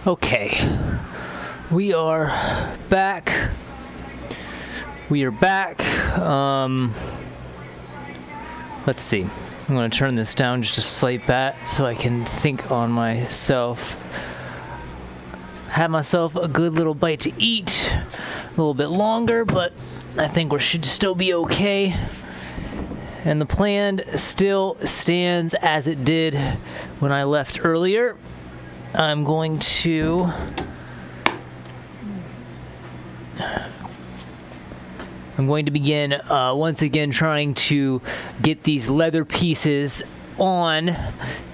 Okay, we are back. Let's see. I'm going to turn this down just a slight bit so I can think on myself. Have myself a good little bite to eat. A little bit longer, but I think we should still be okay. And the plan still stands as it did when I left earlier. I'm going to begin once again trying to get these leather pieces on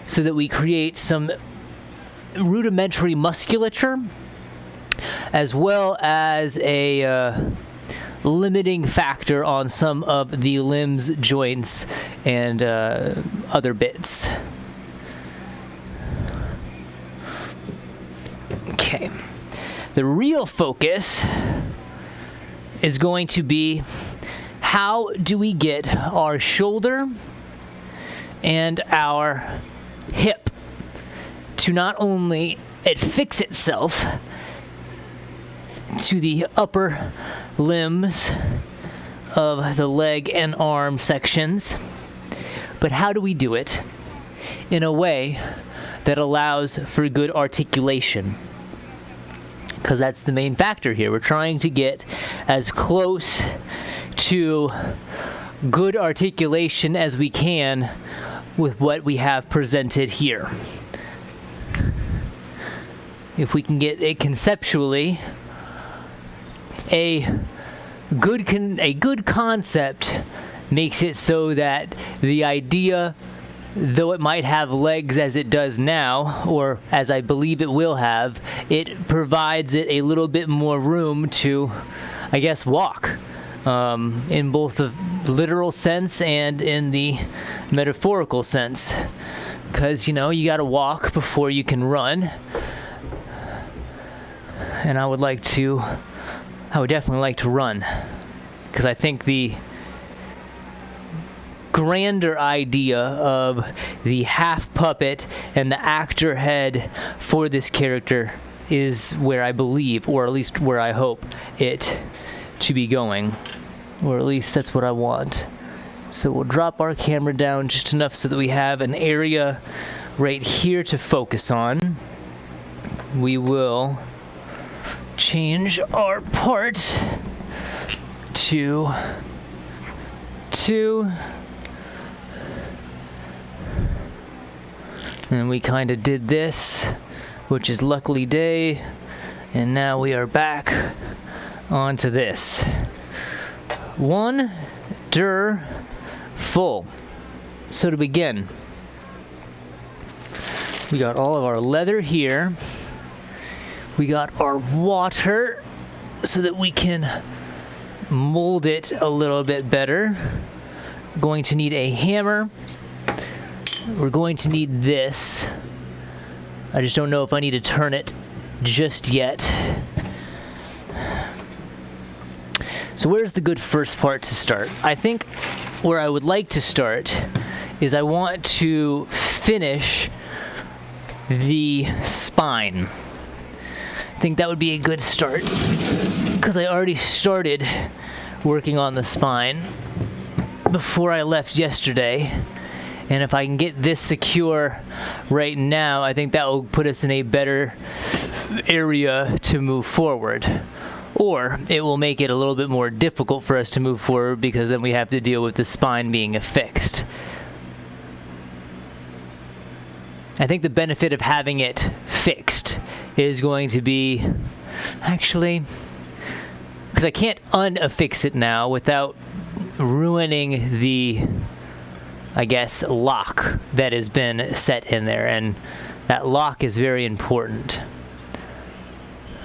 so that we create some rudimentary musculature as well as a limiting factor on some of the limbs, joints, and other bits. Okay. The real focus is going to be how do we get our shoulder and our hip to not only affix itself to the upper limbs of the leg and arm sections, but how do we do it in a way that allows for good articulation? Because that's the main factor here. We're trying to get as close to good articulation as we can with what we have presented here. If we can get it conceptually, a good concept makes it so that the idea, though it might have legs as it does now, or as I believe it will have, it provides it a little bit more room to, I guess, walk, in both the literal sense and in the metaphorical sense. Because, you gotta walk before you can run. And I would definitely like to run. Because I think the grander idea of the half puppet and the actor head for this character is where I believe, or at least where I hope it to be going, or at least that's what I want. So we'll drop our camera down just enough so that we have an area right here to focus on. We will change our part to 2. And we kind of did this, which is luckily day, and now we are back onto this. Wonderful. So to begin, we got all of our leather here. We got our water so that we can mold it a little bit better. Going to need a hammer. We're going to need this. I just don't know if I need to turn it just yet. So where's the good first part to start? I think where I would like to start is I want to finish the spine. I think that would be a good start because I already started working on the spine before I left yesterday. And if I can get this secure right now, I think that will put us in a better area to move forward. Or it will make it a little bit more difficult for us to move forward because then we have to deal with the spine being affixed. I think the benefit of having it fixed is going to be, actually, because I can't unaffix it now without ruining the, I guess, lock that has been set in there, and that lock is very important.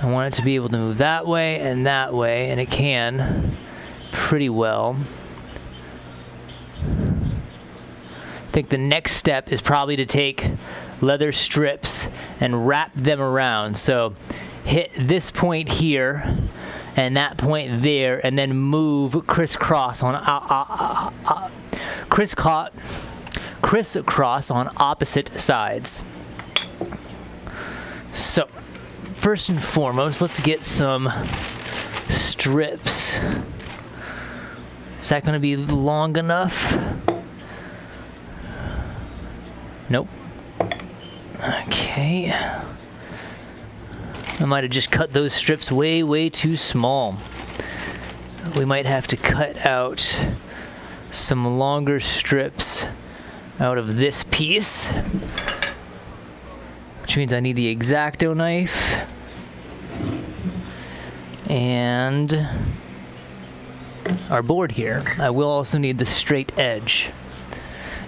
I want it to be able to move that way, and it can pretty well. I think the next step is probably to take leather strips and wrap them around. So hit this point here and that point there, and then move crisscross on crisscross on opposite sides. So first and foremost, let's get some strips. Is that going to be long enough? Nope. Okay. I might have just cut those strips way, way too small. We might have to cut out some longer strips out of this piece, which means I need the X-Acto knife and our board here. I will also need the straight edge.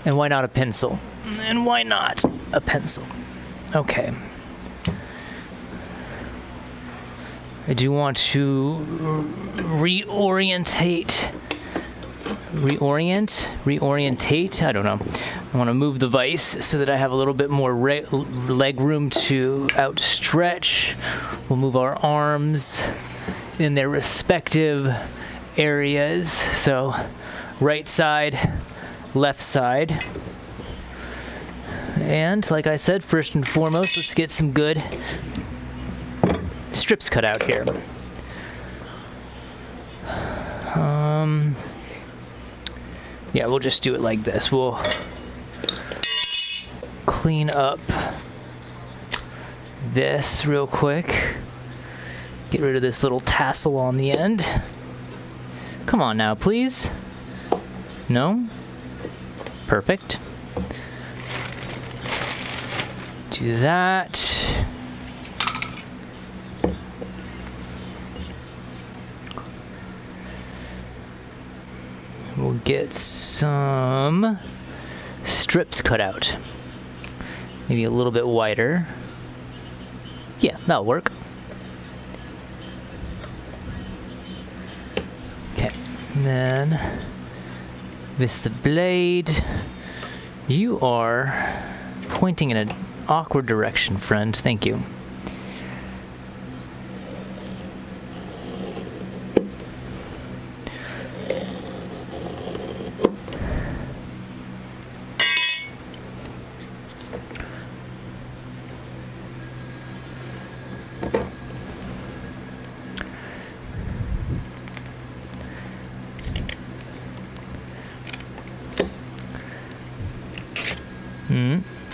And why not a pencil? And why not a pencil? Okay. I do want to reorientate, I don't know. I want to move the vise so that I have a little bit more leg room to outstretch. We'll move our arms in their respective areas. So right side, left side. And like I said, first and foremost, let's get some good strips cut out here. Yeah, we'll just do it like this. We'll clean up this real quick. Get rid of this little tassel on the end. Come on now, please. No? Perfect. Do that. We'll get some strips cut out. Maybe a little bit wider. Yeah, that'll work. Okay, and then with the blade, you are pointing in an awkward direction, friend. Thank you.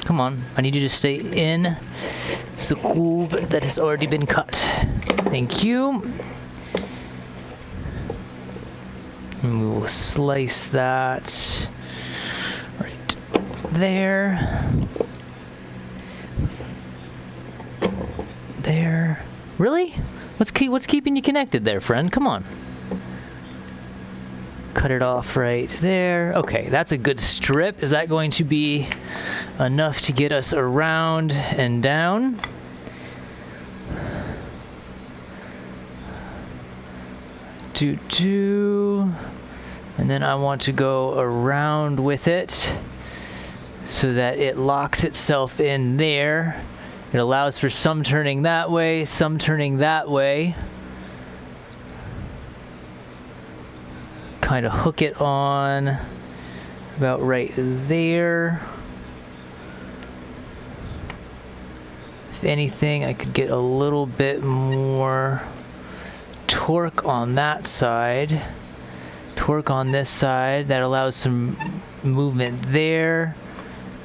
Come on, I need you to stay in the groove that has already been cut. Thank you. And we will slice that right there. There. Really? What's keeping you connected there, friend? Come on. Cut it off right there. Okay, that's a good strip. Is that going to be enough to get us around and down? And then I want to go around with it so that it locks itself in there. It allows for some turning that way, some turning that way. Kind of hook it on about right there. If anything, I could get a little bit more torque on that side. Torque on this side. That allows some movement there.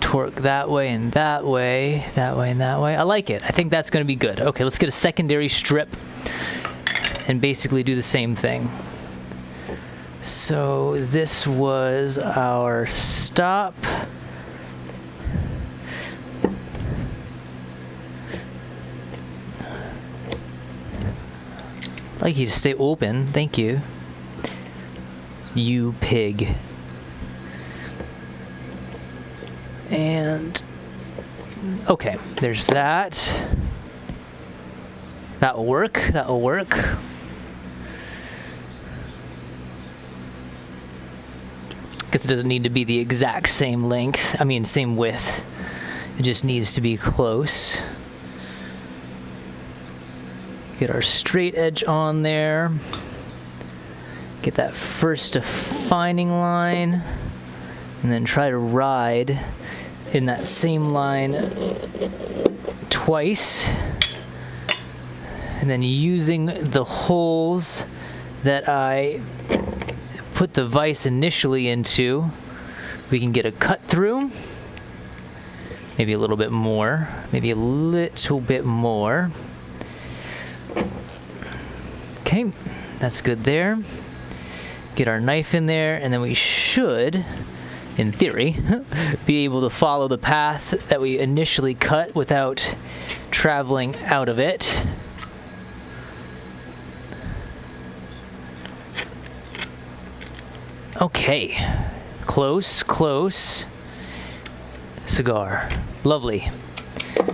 Torque that way and that way. That way and that way. I like it. I think that's going to be good. Okay, let's get a secondary strip and basically do the same thing. So this was our stop. I'd like you to stay open. Thank you. You pig. And okay, there's that. That'll work. That'll work. Because it doesn't need to be the exact same length. I mean, same width. It just needs to be close. Get our straight edge on there. Get that first defining line. And then try to ride in that same line twice. And then using the holes that I put the vise initially into, we can get a cut through. Maybe a little bit more. Maybe a little bit more. Okay, that's good there. Get our knife in there, and then we should, in theory, be able to follow the path that we initially cut without traveling out of it. Okay, close, close. Cigar, lovely.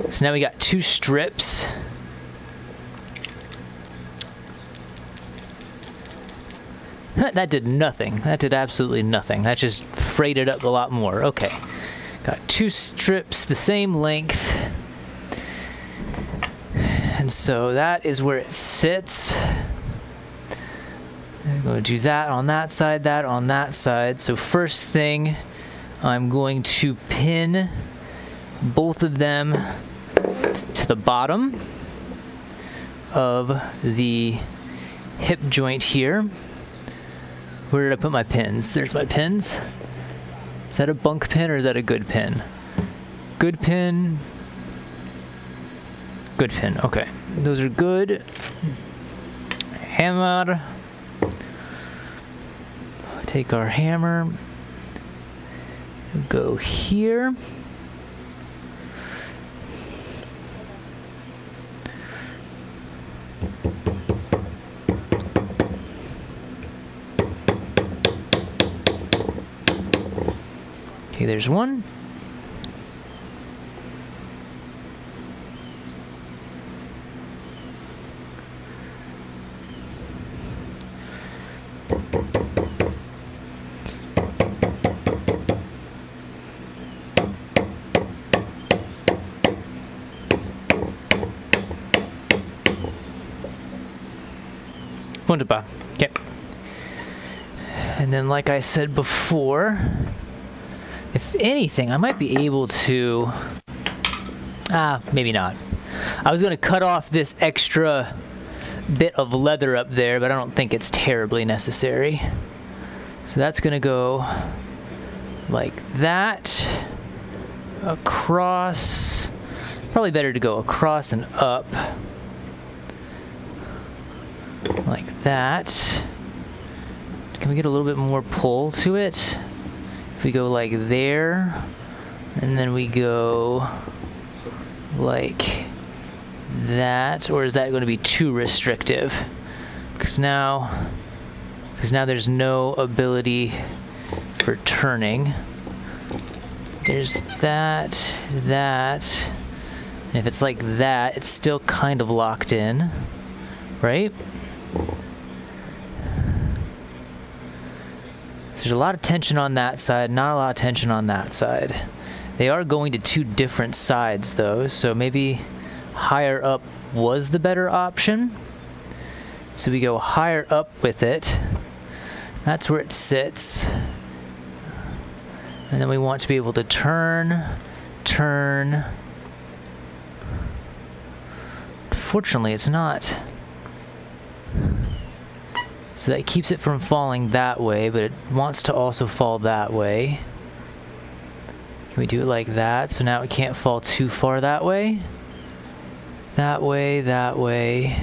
So now we got 2 strips. That did nothing. That did absolutely nothing. That just frayed it up a lot more. Okay, got 2 strips the same length. And so that is where it sits. I'm going to do that on that side, that on that side. So first thing, I'm going to pin both of them to the bottom of the hip joint here. Where did I put my pins? There's my pins. Is that a bunk pin or is that a good pin? Good pin. Good pin, okay. Those are good. Hammer. Take our hammer. Go here. Okay, there's one. Wunderbar. Okay. And then, like I said before, if anything, I might be able to... maybe not. I was going to cut off this extra bit of leather up there, but I don't think it's terribly necessary. So that's going to go like that. Across. Probably better to go across and up. Like that. Can we get a little bit more pull to it? If we go like there, and then we go like that, or is that going to be too restrictive? Because now there's no ability for turning. There's that, that, and if it's like that, it's still kind of locked in, right? There's a lot of tension on that side, not a lot of tension on that side. They are going to 2 different sides though, so maybe higher up was the better option. So we go higher up with it. That's where it sits. And then we want to be able to turn. Fortunately, it's not. So that keeps it from falling that way, but it wants to also fall that way. Can we do it like that? So now it can't fall too far that way. That way, that way.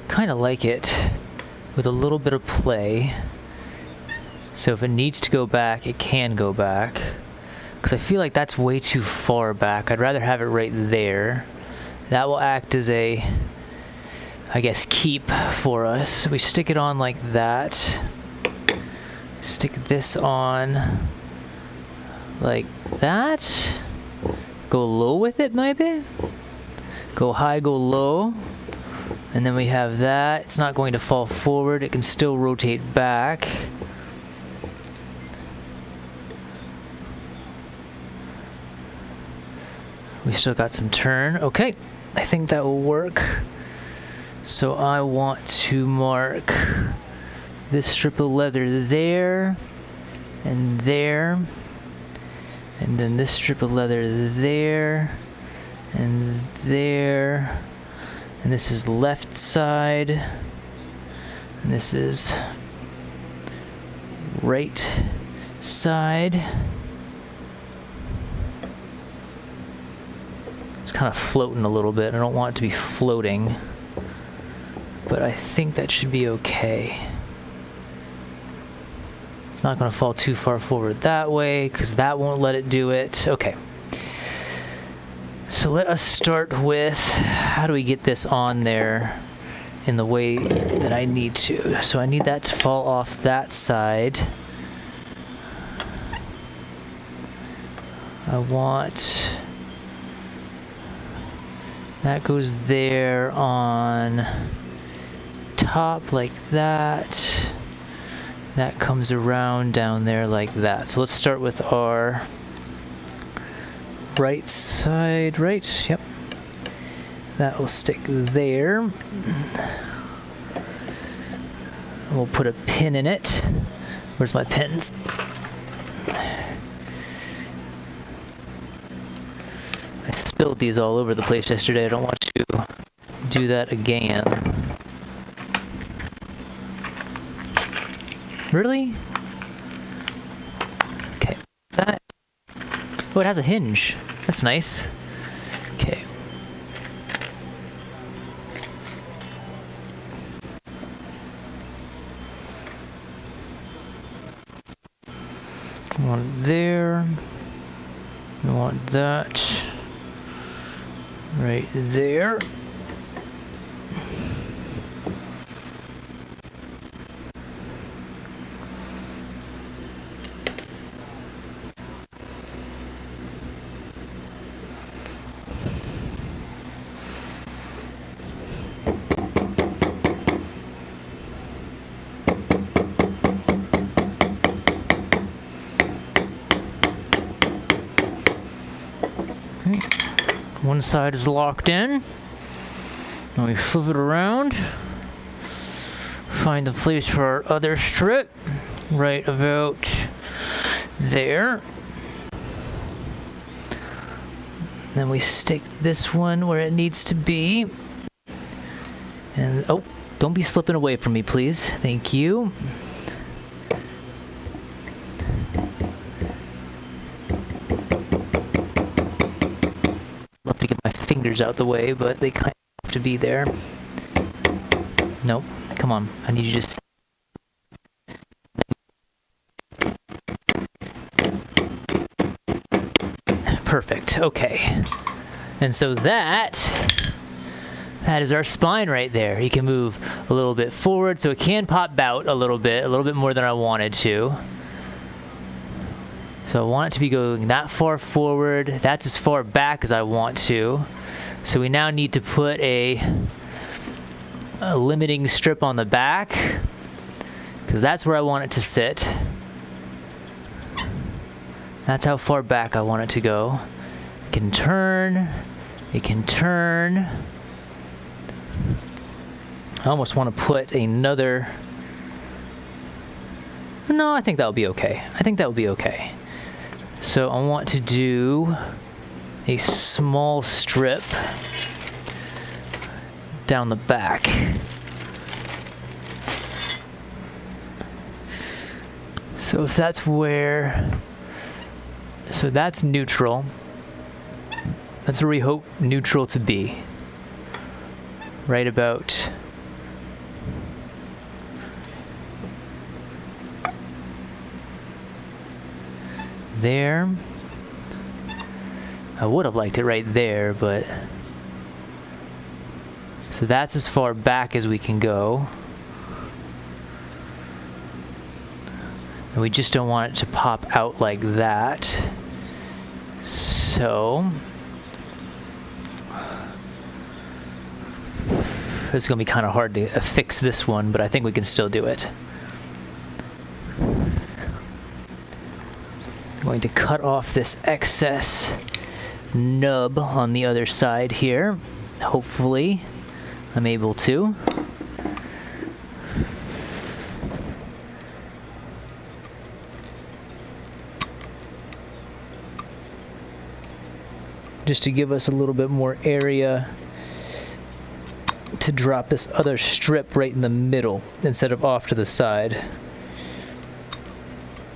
Kind of like it with a little bit of play. So if it needs to go back, it can go back. Because I feel like that's way too far back. I'd rather have it right there. That will act as a, I guess, keep for us. We stick it on like that. Stick this on like that. Go low with it, maybe? Go high, go low. And then we have that. It's not going to fall forward. It can still rotate back. We still got some turn. Okay, I think that will work. So I want to mark this strip of leather there, and there, and then this strip of leather there, and there, and this is left side, and this is right side. It's kind of floating a little bit. I don't want it to be floating, but I think that should be okay. It's not going to fall too far forward that way because that won't let it do it. Okay. So let us start with, how do we get this on there in the way that I need to? So I need that to fall off that side. I want... that goes there on top like that. That comes around down there like that. So let's start with our right side, right? Yep. That will stick there. We'll put a pin in it. Where's my pins? I spilled these all over the place yesterday. I don't want to do that again. Really? Okay. That. Oh, it has a hinge. That's nice. Okay. I want it there. I want that. Right there. One side is locked in. And we flip it around. Find the place for our other strip. Right about there. Then we stick this one where it needs to be. And, oh, don't be slipping away from me, please. Thank you. Love to get my fingers out the way, but they kind of have to be there. Nope. Come on. I need you to just... Perfect. Okay. And so that is our spine right there. You can move a little bit forward, so it can pop out a little bit more than I wanted to. So I want it to be going that far forward. That's as far back as I want to. So we now need to put a limiting strip on the back, because that's where I want it to sit. That's how far back I want it to go. It can turn. It can turn. I almost want to put another... No, I think that'll be okay. I think that'll be okay. So I want to do a small strip down the back. So if that's where... So that's neutral. That's where we hope neutral to be. Right about... there. I would have liked it right there, but... So that's as far back as we can go. And we just don't want it to pop out like that. So... It's going to be kind of hard to fix this one, but I think we can still do it. I'm going to cut off this excess nub on the other side here. Hopefully I'm able to. Just to give us a little bit more area to drop this other strip right in the middle instead of off to the side.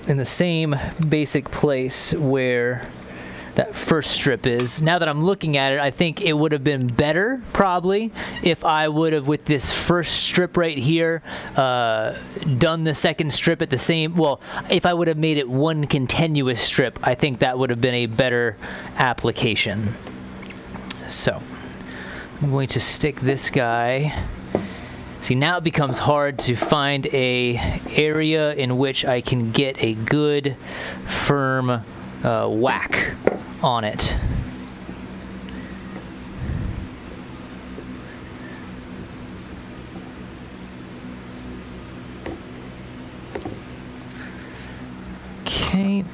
In the same basic place where that first strip is. Now that I'm looking at it, I think it would have been better, probably, if I would have, with this first strip right here, done the second strip at the same, well, if I would have made it one continuous strip, I think that would have been a better application. So, I'm going to stick this guy. See, now it becomes hard to find a area in which I can get a good, firm whack on it. Okay.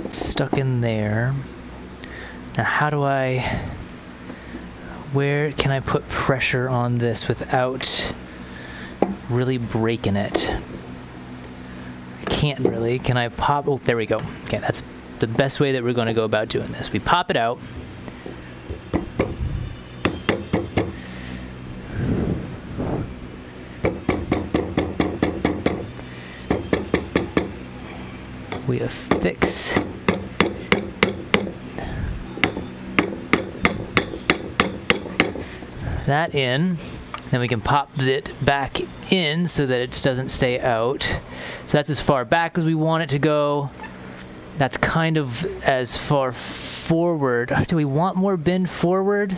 Stuck in there. Now how do where can I put pressure on this without really breaking it? I can't really. Can I pop? Oh, there we go. Okay, that's the best way that we're going to go about doing this. We pop it out. We affix that in, then we can pop it back in so that it just doesn't stay out. So that's as far back as we want it to go. That's kind of as far forward. Do we want more bend forward?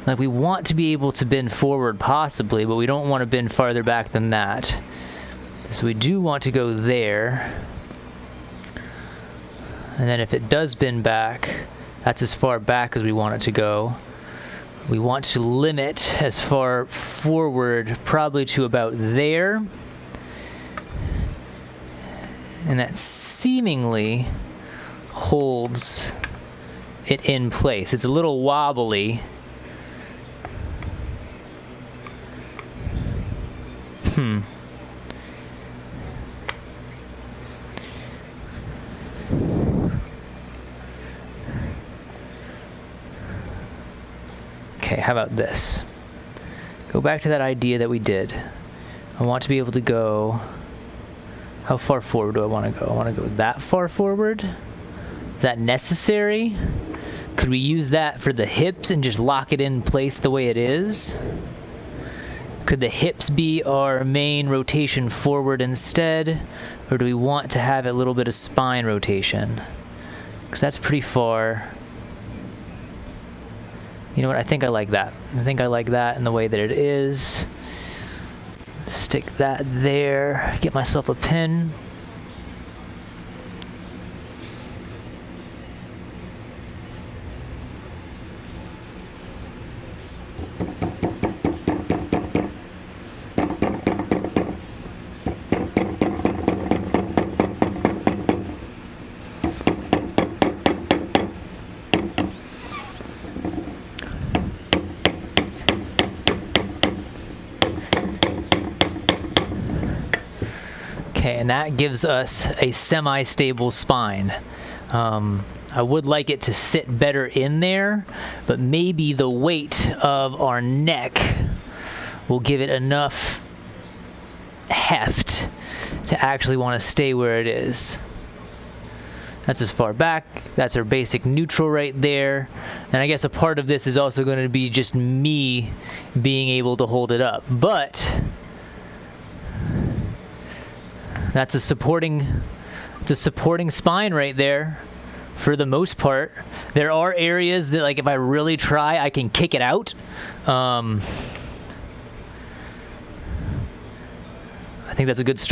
Like, we want to be able to bend forward possibly, but we don't want to bend farther back than that. So we do want to go there. And then if it does bend back, that's as far back as we want it to go. We want to limit as far forward probably to about there. And that seemingly holds it in place. It's a little wobbly. Okay, how about this? Go back to that idea that we did. I want to be able to go... How far forward do I want to go? I want to go that far forward? Is that necessary? Could we use that for the hips and just lock it in place the way it is? Could the hips be our main rotation forward instead? Or do we want to have a little bit of spine rotation? Because that's pretty far. You know what, I think I like that. I think I like that in the way that it is. Stick that there, get myself a pin. Okay, and that gives us a semi-stable spine. I would like it to sit better in there, but maybe the weight of our neck will give it enough heft to actually want to stay where it is. That's as far back. That's our basic neutral right there. And I guess a part of this is also going to be just me being able to hold it up. But that's a supporting spine right there for the most part. There are areas that, like, if I really try, I can kick it out. I think that's a good start.